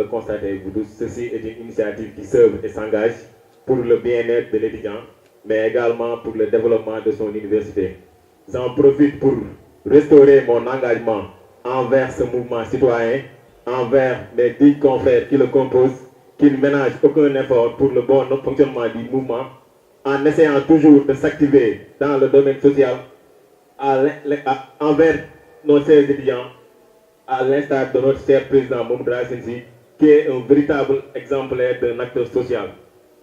le constatez vous tous, ceci est une initiative qui s'œuvre et s'engage pour le bien-être de l'étudiant, mais également pour le développement de son université. J'en profite pour restaurer mon engagement envers ce mouvement citoyen, envers mes 10 confrères qui le composent, qui ne ménagent aucun effort pour le bon fonctionnement du mouvement, en essayant toujours de s'activer dans le domaine social envers nos chers étudiants, à l'instar de notre cher président Mamadou Racine Sy, qui est un véritable exemplaire d'un acteur social.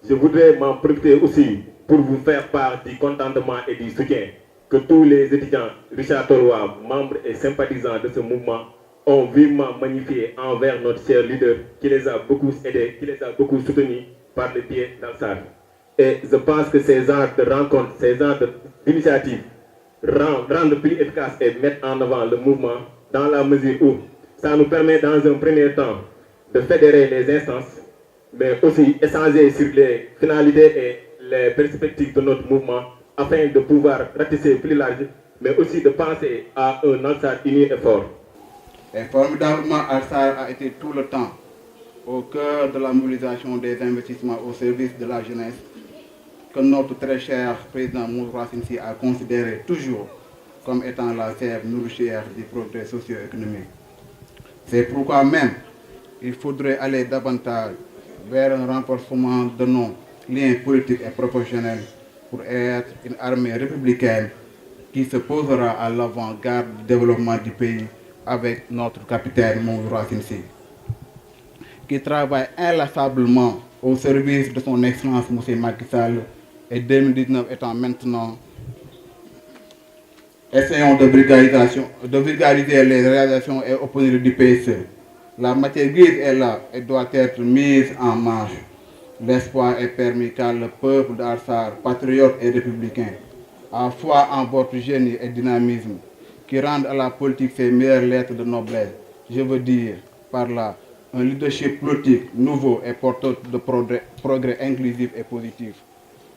Je voudrais m'en profiter aussi pour vous faire part du contentement et du soutien que tous les étudiants Richard Tollois, membres et sympathisants de ce mouvement, ont vivement magnifié envers notre cher leader qui les a beaucoup aidés, qui les a beaucoup soutenus par le biais d'Alsar. Et je pense que ces genres de rencontres, ces genres d'initiatives rendent plus efficace et mettent en avant le mouvement dans la mesure où ça nous permet dans un premier temps de fédérer les instances, mais aussi échanger sur les finalités et les perspectives de notre mouvement afin de pouvoir ratisser plus large, mais aussi de penser à un Alsar uni et fort. Et formidablement, Alsar a été tout le temps au cœur de la mobilisation des investissements au service de la jeunesse que notre très cher président Mamadou Racine Sy a considéré toujours comme étant la sève nourricière du progrès socio-économique. C'est pourquoi même il faudrait aller davantage vers un renforcement de nos liens politiques et professionnels pour être une armée républicaine qui se posera à l'avant-garde du développement du pays avec notre capitaine Mamadou Racine Sy, qui travaille inlassablement au service de son excellence M. Macky Sall, et 2019 étant maintenant, essayons de vulgariser les réalisations et opinions du PSE. La matière grise est là et doit être mise en marche. L'espoir est permis car le peuple d'Alsar, patriote et républicain, a foi en votre génie et dynamisme qui rendent à la politique ses meilleures lettres de noblesse. Je veux dire par là un leadership politique nouveau et porteur de progrès inclusif et positif.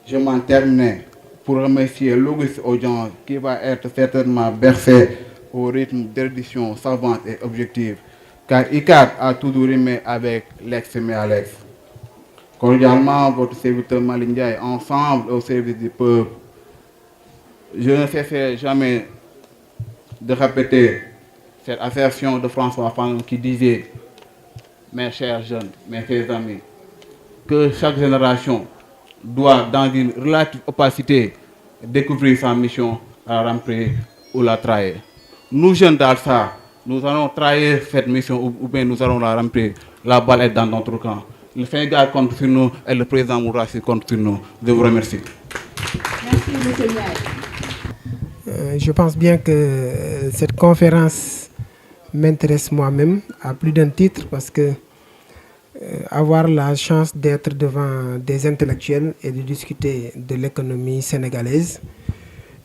Je m'en termine pour remercier l'auguste audience qui va être certainement bercée au rythme d'érudition savante et objective, car ICAD a toujours rimé avec l'ex et Alex. Cordialement, votre serviteur Malick Ndiaye, ensemble au service du peuple. Je ne cesserai jamais de répéter cette assertion de François Fanon qui disait, mes chers jeunes, mes chers amis, que chaque génération doit, dans une relative opacité, découvrir sa mission, la remplir ou la trahir. Nous, jeunes d'Alsar, nous allons trahir cette mission ou bien nous allons la remplir. La balle est dans notre camp. Le Sénégal compte sur nous et le président Mourassi compte sur nous. Je vous remercie. Merci, M. Ndiaye. Je pense bien que cette conférence m'intéresse moi-même à plus d'un titre parce que avoir la chance d'être devant des intellectuels et de discuter de l'économie sénégalaise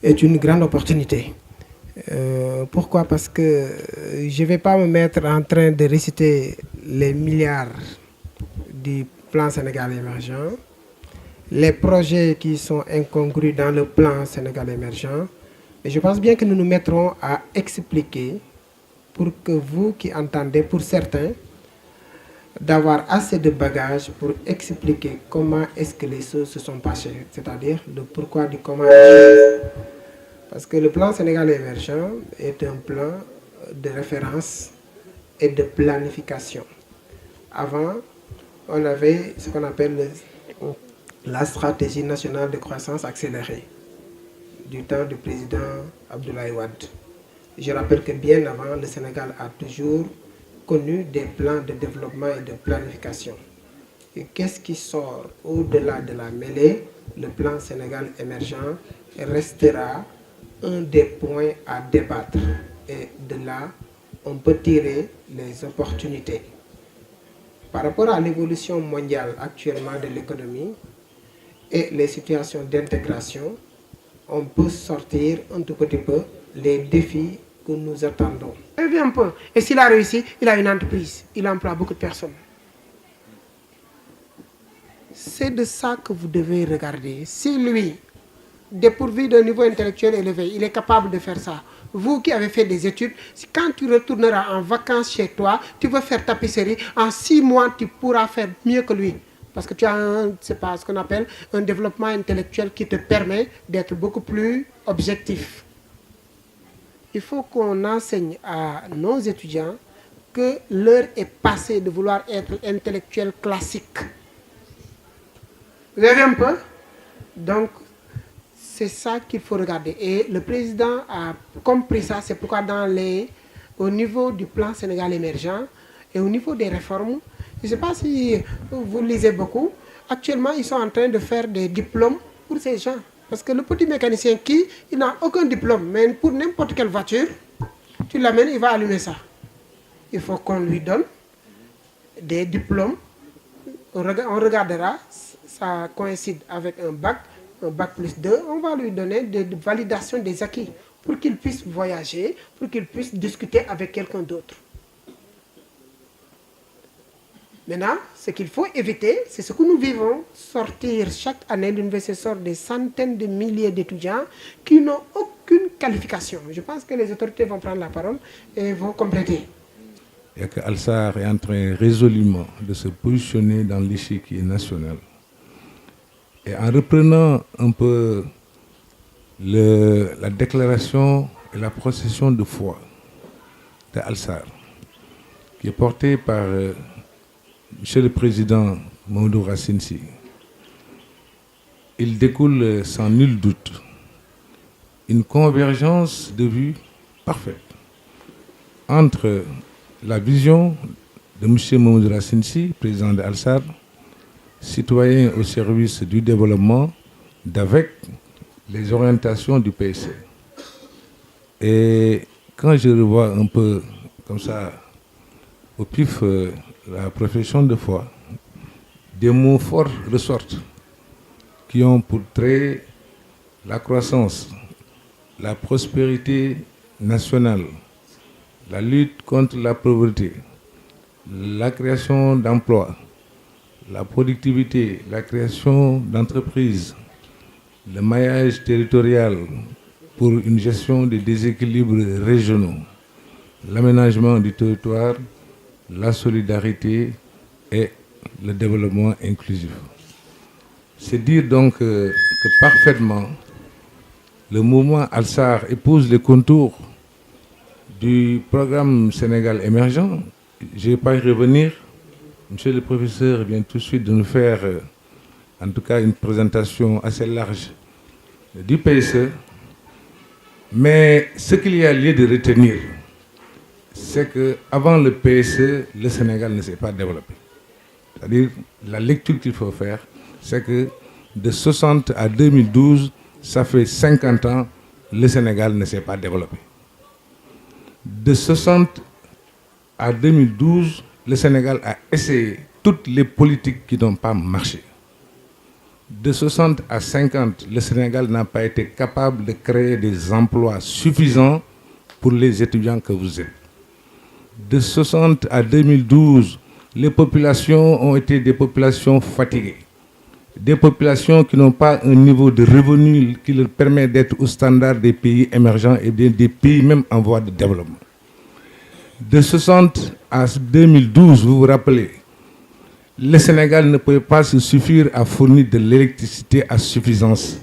est une grande opportunité. Pourquoi? Parce que je ne vais pas me mettre en train de réciter les milliards du plan Sénégal émergent, les projets qui sont incongrus dans le plan Sénégal émergent. Et je pense bien que nous nous mettrons à expliquer pour que vous qui entendez, pour certains, d'avoir assez de bagages pour expliquer comment est-ce que les choses se sont passées, c'est-à-dire le pourquoi du comment des choses. Parce que le plan Sénégal émergent est un plan de référence et de planification. Avant, on avait ce qu'on appelle la stratégie nationale de croissance accélérée du temps du président Abdoulaye Wade. Je rappelle que bien avant, le Sénégal a toujours connu des plans de développement et de planification. Et qu'est-ce qui sort au-delà de la mêlée? Le plan Sénégal émergent restera un des points à débattre. Et de là, on peut tirer les opportunités. Par rapport à l'évolution mondiale actuellement de l'économie et les situations d'intégration, on peut sortir un tout petit peu les défis que nous attendons. Un peu. Et s'il a réussi, il a une entreprise. Il emploie beaucoup de personnes. C'est de ça que vous devez regarder. Si lui, dépourvu d'un niveau intellectuel élevé, il est capable de faire ça, vous qui avez fait des études, quand tu retourneras en vacances chez toi, tu veux faire tapisserie, en 6 mois, tu pourras faire mieux que lui. Parce que tu as c'est pas ce qu'on appelle un développement intellectuel qui te permet d'être beaucoup plus objectif. Il faut qu'on enseigne à nos étudiants que l'heure est passée de vouloir être intellectuel classique. Vous avez un peu? Donc, c'est ça qu'il faut regarder. Et le président a compris ça. C'est pourquoi au niveau du plan Sénégal émergent et au niveau des réformes, je ne sais pas si vous lisez beaucoup, actuellement, ils sont en train de faire des diplômes pour ces gens. Parce que le petit mécanicien il n'a aucun diplôme, mais pour n'importe quelle voiture, tu l'amènes, il va allumer ça. Il faut qu'on lui donne des diplômes. On regardera, ça coïncide avec un bac plus 2, on va lui donner des validations des acquis pour qu'il puisse voyager, pour qu'il puisse discuter avec quelqu'un d'autre. Maintenant, ce qu'il faut éviter, c'est ce que nous vivons, sortir chaque année, l'université sort des centaines de milliers d'étudiants qui n'ont aucune qualification. Je pense que les autorités vont prendre la parole et vont compléter. Et que Alsar est en train résolument de se positionner dans l'échiquier national. Et en reprenant un peu la déclaration et la procession de foi de Alsar, qui est portée par Monsieur le Président Mamadou Racine Sy, il découle sans nul doute une convergence de vues parfaite entre la vision de M. Mamadou Racine Sy, président de Alsar, citoyen au service du développement, d'avec les orientations du PSC. Et quand je revois un peu comme ça, au pif, la profession de foi, des mots forts ressortent qui ont pour trait la croissance, la prospérité nationale, la lutte contre la pauvreté, la création d'emplois, la productivité, la création d'entreprises, le maillage territorial pour une gestion des déséquilibres régionaux, l'aménagement du territoire, la solidarité et le développement inclusif. C'est dire donc que parfaitement, le mouvement Alsar épouse les contours du programme Sénégal émergent. Je ne vais pas y revenir. Monsieur le professeur vient tout de suite de nous faire, en tout cas, une présentation assez large du PSE. Mais ce qu'il y a lieu de retenir, c'est qu'avant le PSE, le Sénégal ne s'est pas développé. C'est-à-dire, la lecture qu'il faut faire, c'est que de 60 à 2012, ça fait 50 ans, le Sénégal ne s'est pas développé. De 60 à 2012, le Sénégal a essayé toutes les politiques qui n'ont pas marché. De 60 à 50, le Sénégal n'a pas été capable de créer des emplois suffisants pour les étudiants que vous êtes. De 60 à 2012, les populations ont été des populations fatiguées. Des populations qui n'ont pas un niveau de revenu qui leur permet d'être au standard des pays émergents et des pays même en voie de développement. De 60 à 2012, vous vous rappelez, le Sénégal ne pouvait pas se suffire à fournir de l'électricité à suffisance.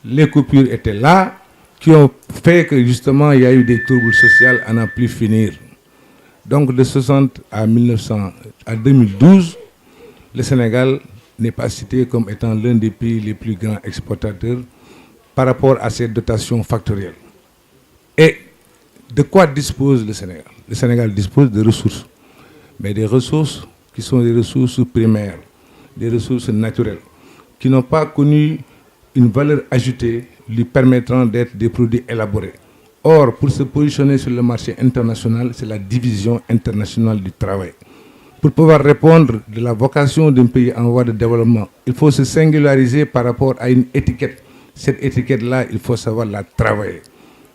Les coupures étaient là, qui ont fait que justement il y a eu des troubles sociaux à n'en plus finir. Donc de 60 à 2012, le Sénégal n'est pas cité comme étant l'un des pays les plus grands exportateurs par rapport à ses dotations factorielles. Et de quoi dispose le Sénégal? Le Sénégal dispose de ressources, mais des ressources qui sont des ressources primaires, des ressources naturelles, qui n'ont pas connu une valeur ajoutée lui permettant d'être des produits élaborés. Or, pour se positionner sur le marché international, c'est la division internationale du travail. Pour pouvoir répondre de la vocation d'un pays en voie de développement, il faut se singulariser par rapport à une étiquette. Cette étiquette-là, il faut savoir la travailler.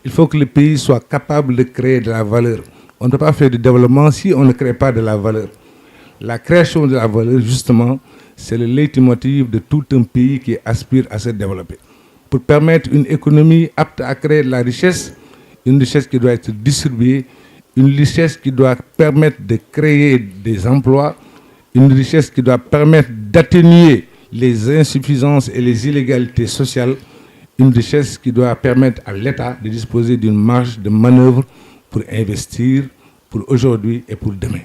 Il faut que le pays soit capable de créer de la valeur. On ne peut pas faire du développement si on ne crée pas de la valeur. La création de la valeur, justement, c'est le leitmotiv de tout un pays qui aspire à se développer. Pour permettre une économie apte à créer de la richesse, une richesse qui doit être distribuée, une richesse qui doit permettre de créer des emplois, une richesse qui doit permettre d'atténuer les insuffisances et les inégalités sociales, une richesse qui doit permettre à l'État de disposer d'une marge de manœuvre pour investir pour aujourd'hui et pour demain.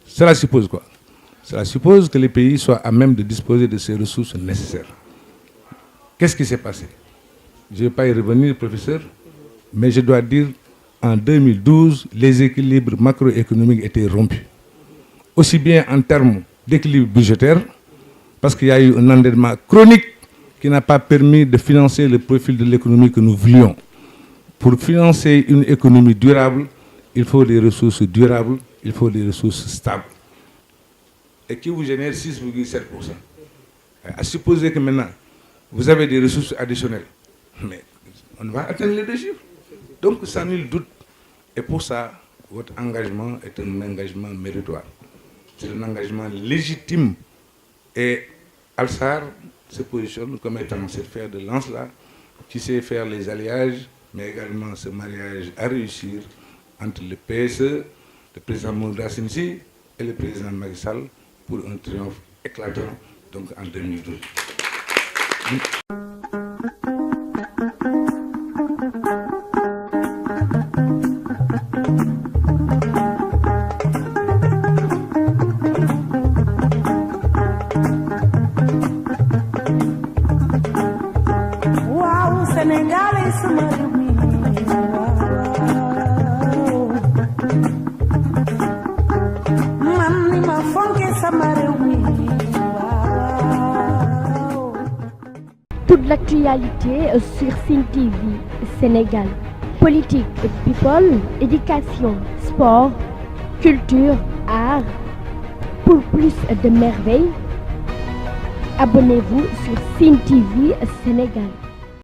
Cela suppose quoi? Cela suppose que les pays soient à même de disposer de ces ressources nécessaires. Qu'est-ce qui s'est passé? Je ne vais pas y revenir, professeur, mais je dois dire, en 2012, les équilibres macroéconomiques étaient rompus. Aussi bien en termes d'équilibre budgétaire, parce qu'il y a eu un endettement chronique qui n'a pas permis de financer le profil de l'économie que nous voulions. Pour financer une économie durable, il faut des ressources durables, il faut des ressources stables. Et qui vous génère 6,7%. À supposer que maintenant, vous avez des ressources additionnelles, mais on va atteindre les 2 chiffres. Donc, sans nul doute. Et pour ça, votre engagement est un engagement méritoire. C'est un engagement légitime. Et Al-Sahar se positionne comme étant cette fer de lance-là, qui sait faire les alliages, mais également ce mariage à réussir entre le PSE, le président Mamadou Racine Sy et le président Macky Sall pour un triomphe éclatant donc en 2012. Toute l'actualité sur Sen TV Sénégal. Politique, people, éducation, sport, culture, art. Pour plus de merveilles, abonnez-vous sur Sen TV Sénégal.